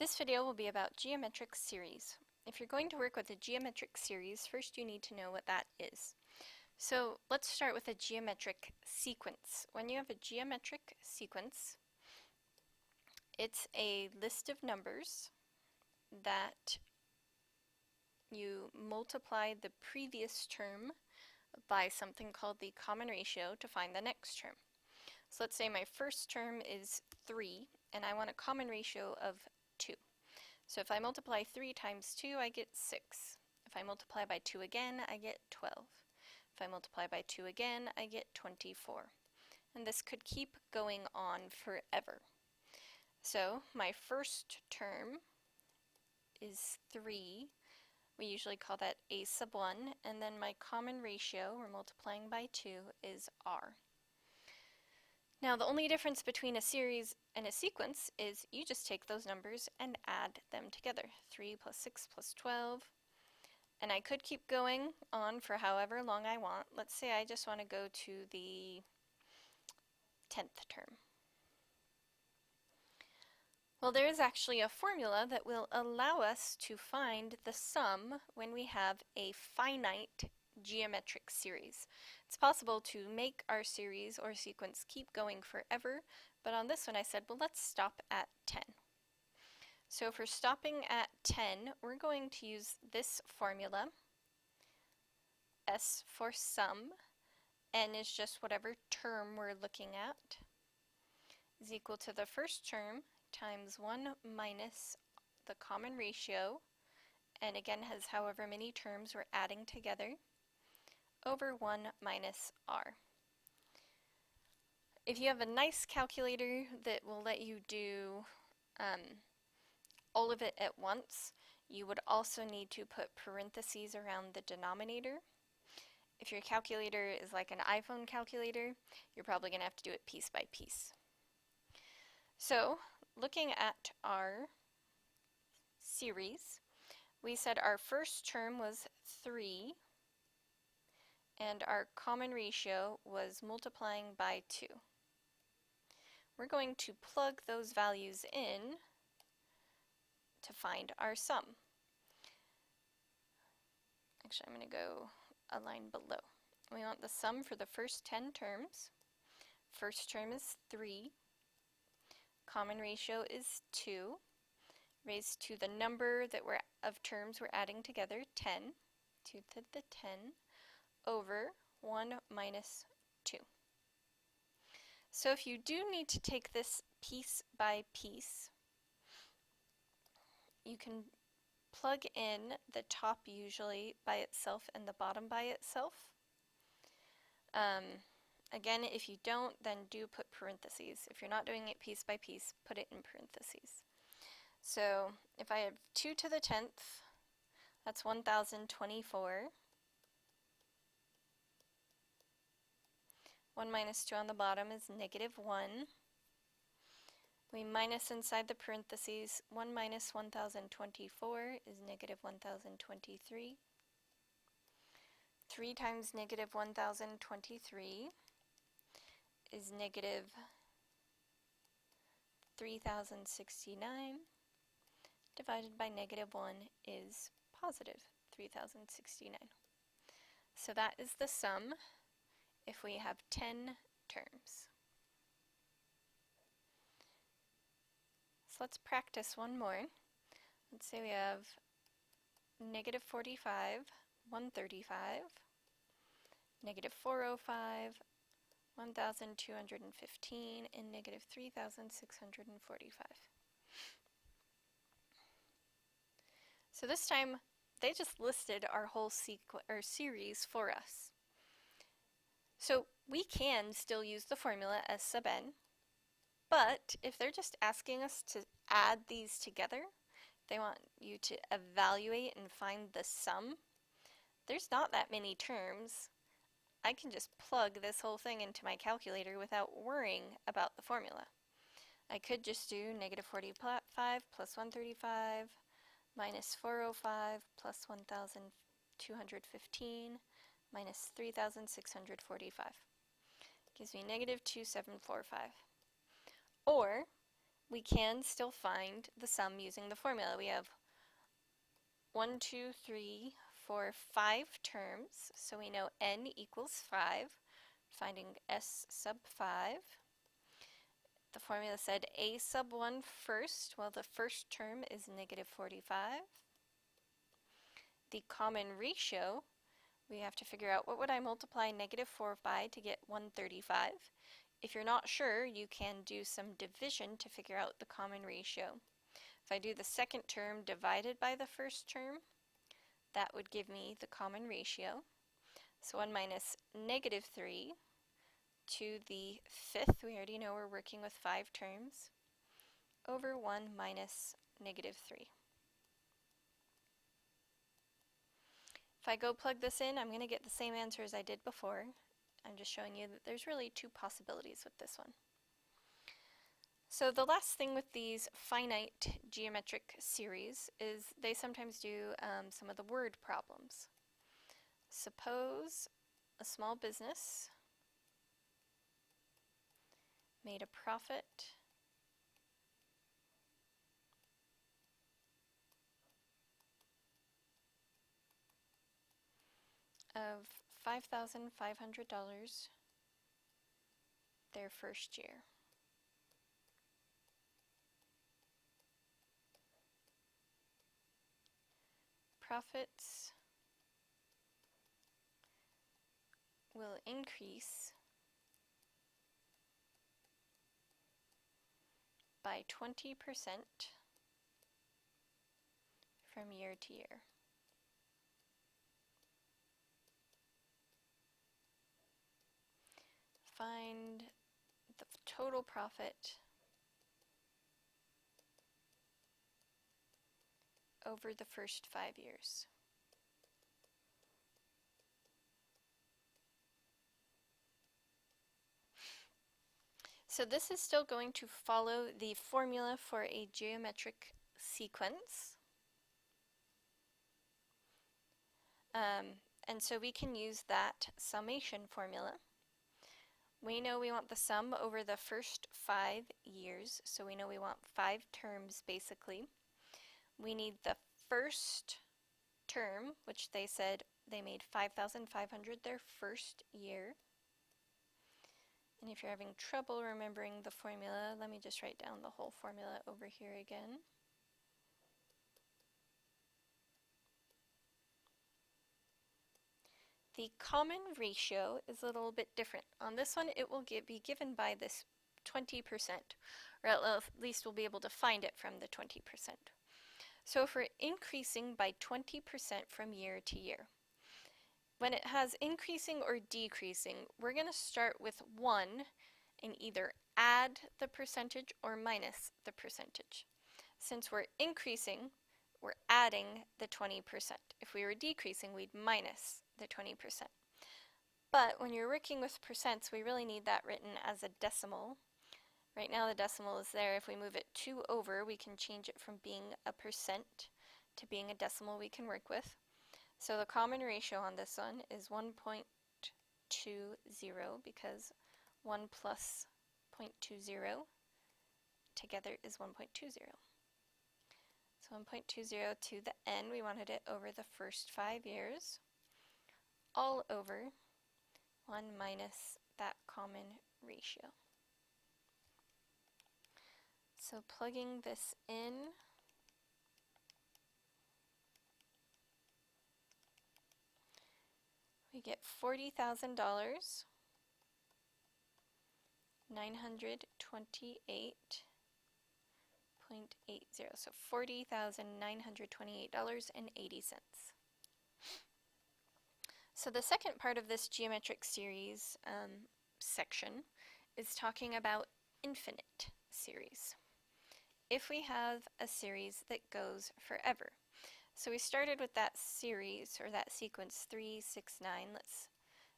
This video will be about geometric series. If you're going to work with a geometric series, first you need to know what that is. So let's start with a geometric sequence. When you have a geometric sequence, it's a list of numbers that you multiply the previous term by something called the common ratio to find the next term. So let's say my first term is 3 and I want a common ratio of 2. So if I multiply 3 times 2, I get 6. If I multiply by 2 again, I get 12. If I multiply by 2 again, I get 24. And this could keep going on forever. So my first term is 3. We usually call that a sub 1. And then my common ratio, we're multiplying by 2, is r. Now the only difference between a series and a sequence is you just take those numbers and add them together. 3 plus 6 plus 12. And I could keep going on for however long I want. Let's say I just want to go to the 10th term. Well, there is actually a formula that will allow us to find the sum when we have a finite geometric series. It's possible to make our series or sequence keep going forever, but on this one I said, well, let's stop at 10. So if we're stopping at 10, we're going to use this formula. S for sum, n is just whatever term we're looking at, is equal to the first term times 1 minus the common ratio, and again has however many terms we're adding together, over 1 minus r. If you have a nice calculator that will let you do all of it at once, you would also need to put parentheses around the denominator. If your calculator is like an iPhone calculator, you're probably going to have to do it piece by piece. So, looking at our series, we said our first term was 3, and our common ratio was multiplying by 2. We're going to plug those values in to find our sum. Actually, I'm going to go a line below. We want the sum for the first 10 terms. First term is 3. Common ratio is 2. Raised to the number that of terms we're adding together, 10. 2 to the 10 over 1 minus 2. So if you do need to take this piece by piece, you can plug in the top usually by itself and the bottom by itself. Again, if you don't, then do put parentheses. If you're not doing it piece by piece, put it in parentheses. So if I have 2 to the 10th, that's 1024. 1 minus 2 on the bottom is negative 1. We minus inside the parentheses. 1 minus 1024 is negative 1023. 3 times negative 1023 is negative 3069. Divided by negative 1 is positive 3069. So that is the sum if we have 10 terms. So let's practice one more. Let's say we have negative 45, 135, negative 405, 1215, and negative 3645. So this time, they just listed our whole series for us. So we can still use the formula S sub n, but if they're just asking us to add these together, they want you to evaluate and find the sum, there's not that many terms. I can just plug this whole thing into my calculator without worrying about the formula. I could just do negative 45 plus 135 minus 405 plus 1215 minus 3645. Gives me negative 2745. Or we can still find the sum using the formula. We have 1, 2, 3, 4, 5 terms, so we know n equals 5, finding s sub 5. The formula said a sub 1 first, well the first term is negative 45. The common ratio, we have to figure out what would I multiply negative 4 by to get 135. If you're not sure, you can do some division to figure out the common ratio. If I do the second term divided by the first term, that would give me the common ratio. So 1 minus negative 3 to the fifth, we already know we're working with 5 terms, over 1 minus negative 3. If I go plug this in, I'm going to get the same answer as I did before. I'm just showing you that there's really two possibilities with this one. So the last thing with these finite geometric series is they sometimes do some of the word problems. Suppose a small business made a profit of $5,500 their first year. Profits will increase by 20% from year to year. Find the total profit over the first 5 years. So this is still going to follow the formula for a geometric sequence. And so we can use that summation formula. We know we want the sum over the first 5 years, so we know we want 5 terms basically. We need the first term, which they said they made 5,500 their first year. And if you're having trouble remembering the formula, let me just write down the whole formula over here again. The common ratio is a little bit different. On this one, it will be given by this 20%, or at least we'll be able to find it from the 20%. So if we're increasing by 20% from year to year, when it has increasing or decreasing, we're going to start with 1 and either add the percentage or minus the percentage. Since we're increasing, we're adding the 20%. If we were decreasing, we'd minus the 20%. But when you're working with percents, we really need that written as a decimal. Right now the decimal is there. If we move it 2 over, we can change it from being a percent to being a decimal we can work with. So the common ratio on this one is 1.20 because 1 plus 0.20 together is 1.20. So 1.20 to the n, we wanted it over the first 5 years, all over 1 minus that common ratio. So plugging this in, we get $40,000, 928.80. So $40,928.80. So the second part of this geometric series section is talking about infinite series. If we have a series that goes forever. So we started with that series, or that sequence 3, 6, 9. Let's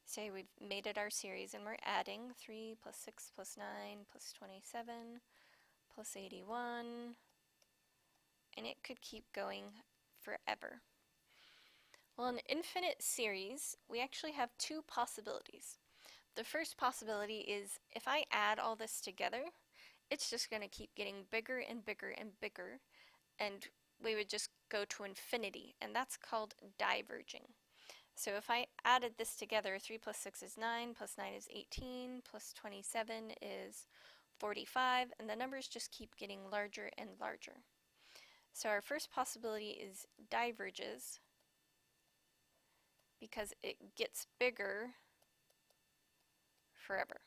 say we've made it our series and we're adding 3 plus 6 plus 9 plus 27 plus 81, and it could keep going forever. Well, in infinite series, we actually have 2 possibilities. The first possibility is if I add all this together, it's just going to keep getting bigger and bigger and bigger, and we would just go to infinity, and that's called diverging. So if I added this together, 3 plus 6 is 9, plus 9 is 18, plus 27 is 45, and the numbers just keep getting larger and larger. So our first possibility is diverges, because it gets bigger forever.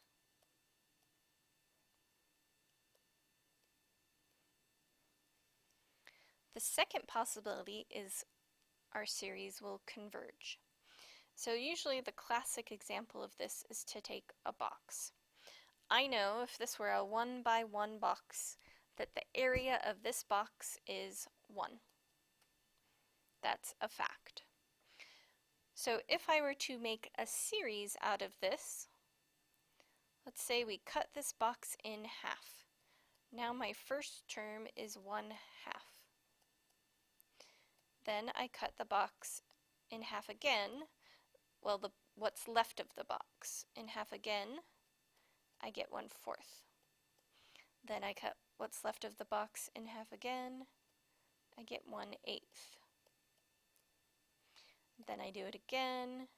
The second possibility is our series will converge. So usually the classic example of this is to take a box. I know if this were a 1 by 1 box that the area of this box is 1. That's a fact. So if I were to make a series out of this, let's say we cut this box in half. Now my first term is 1/2. Then I cut the box in half again. Well, what's left of the box in half again, I get 1/4. Then I cut what's left of the box in half again, I get 1/8. Then I do it again,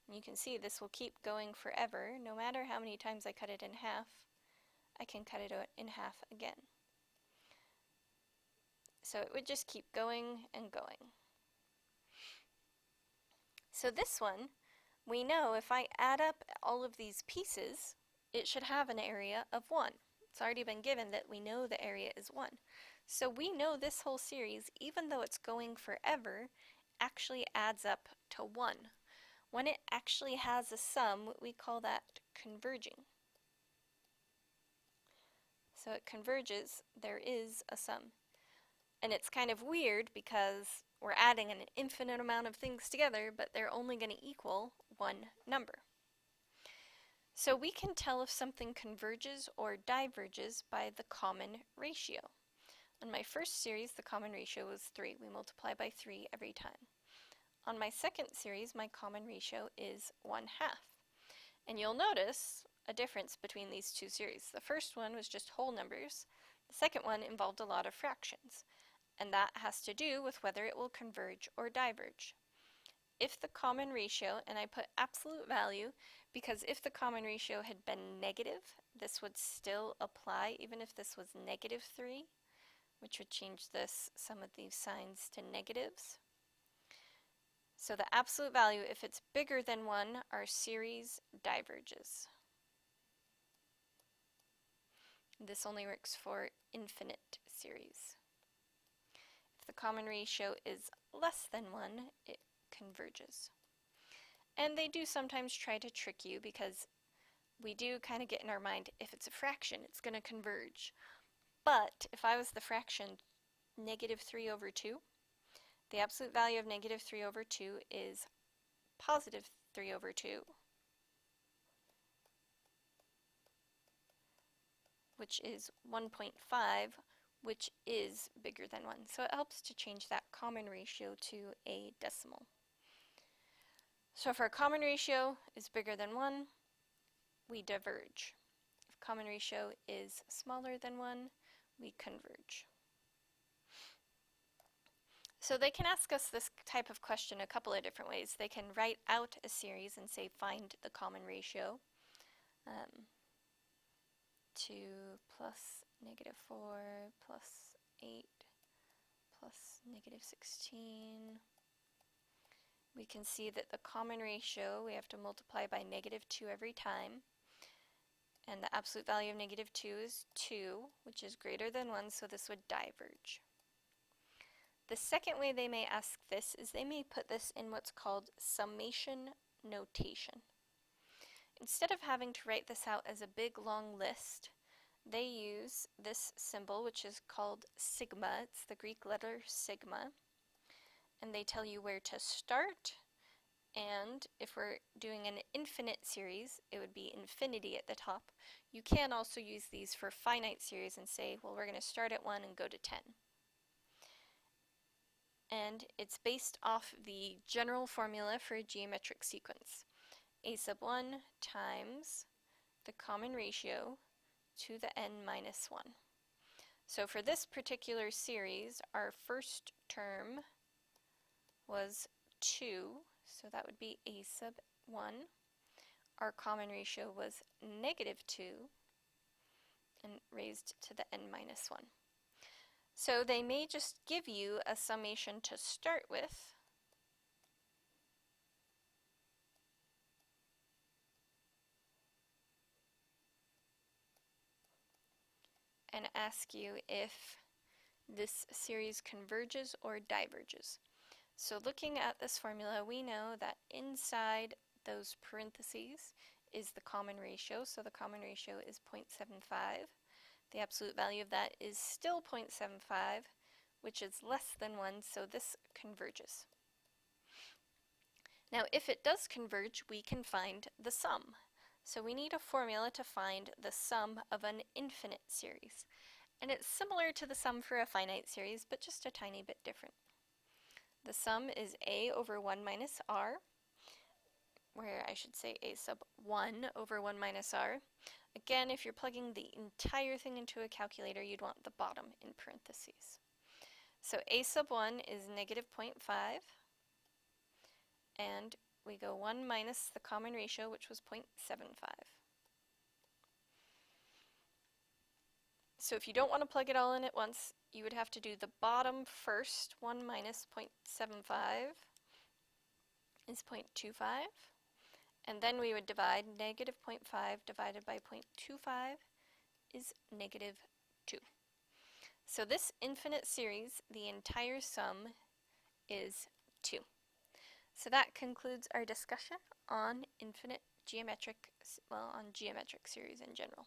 and you can see this will keep going forever. No matter how many times I cut it in half, I can cut it in half again. So it would just keep going and going. So this one, we know if I add up all of these pieces, it should have an area of 1. It's already been given that we know the area is 1. So we know this whole series, even though it's going forever, actually adds up to 1. When it actually has a sum, we call that converging. So it converges, there is a sum. And it's kind of weird because we're adding an infinite amount of things together, but they're only going to equal one number. So we can tell if something converges or diverges by the common ratio. On my first series, the common ratio was 3. We multiply by 3 every time. On my second series, my common ratio is 1/2. And you'll notice a difference between these two series. The first one was just whole numbers. The second one involved a lot of fractions. And that has to do with whether it will converge or diverge. If the common ratio, and I put absolute value because if the common ratio had been negative, this would still apply even if this was -3, which would change some of these signs to negatives. So the absolute value, if it's bigger than 1, our series diverges. This only works for infinite series. If the common ratio is less than 1, it converges. And they do sometimes try to trick you because we do kind of get in our mind, if it's a fraction, it's going to converge. But if I was the fraction -3/2, the absolute value of -3/2 is +3/2, which is 1.5, which is bigger than 1. So it helps to change that common ratio to a decimal. So if our common ratio is bigger than 1, we diverge. If common ratio is smaller than 1, we converge. So they can ask us this type of question a couple of different ways. They can write out a series and say find the common ratio. 2 plus -4 plus 8 plus -16. We can see that the common ratio, we have to multiply by -2 every time. And the absolute value of -2 is 2, which is greater than 1, so this would diverge. The second way they may ask this is they may put this in what's called summation notation. Instead of having to write this out as a big long list, they use this symbol, which is called sigma. It's the Greek letter sigma. And they tell you where to start. And if we're doing an infinite series, it would be infinity at the top. You can also use these for finite series and say, well, we're going to start at 1 and go to 10. And it's based off the general formula for a geometric sequence. A sub 1 times the common ratio to the n minus 1. So for this particular series, our first term was 2, so that would be a sub 1. Our common ratio was negative 2, and raised to the n minus 1. So they may just give you a summation to start with, and ask you if this series converges or diverges. So looking at this formula, we know that inside those parentheses is the common ratio, so the common ratio is 0.75. The absolute value of that is still 0.75, which is less than 1, so this converges. Now, if it does converge, we can find the sum. So we need a formula to find the sum of an infinite series. And it's similar to the sum for a finite series, but just a tiny bit different. The sum is a over 1 minus r, where I should say a sub 1 over 1 minus r. Again, if you're plugging the entire thing into a calculator, you'd want the bottom in parentheses. So a sub 1 is negative 0.5, and we go 1 minus the common ratio, which was 0.75. So if you don't want to plug it all in at once, you would have to do the bottom first. 1 minus 0.75 is 0.25. And then we would divide negative 0.5 divided by 0.25 is negative 2. So this infinite series, the entire sum is 2. So that concludes our discussion on geometric series in general.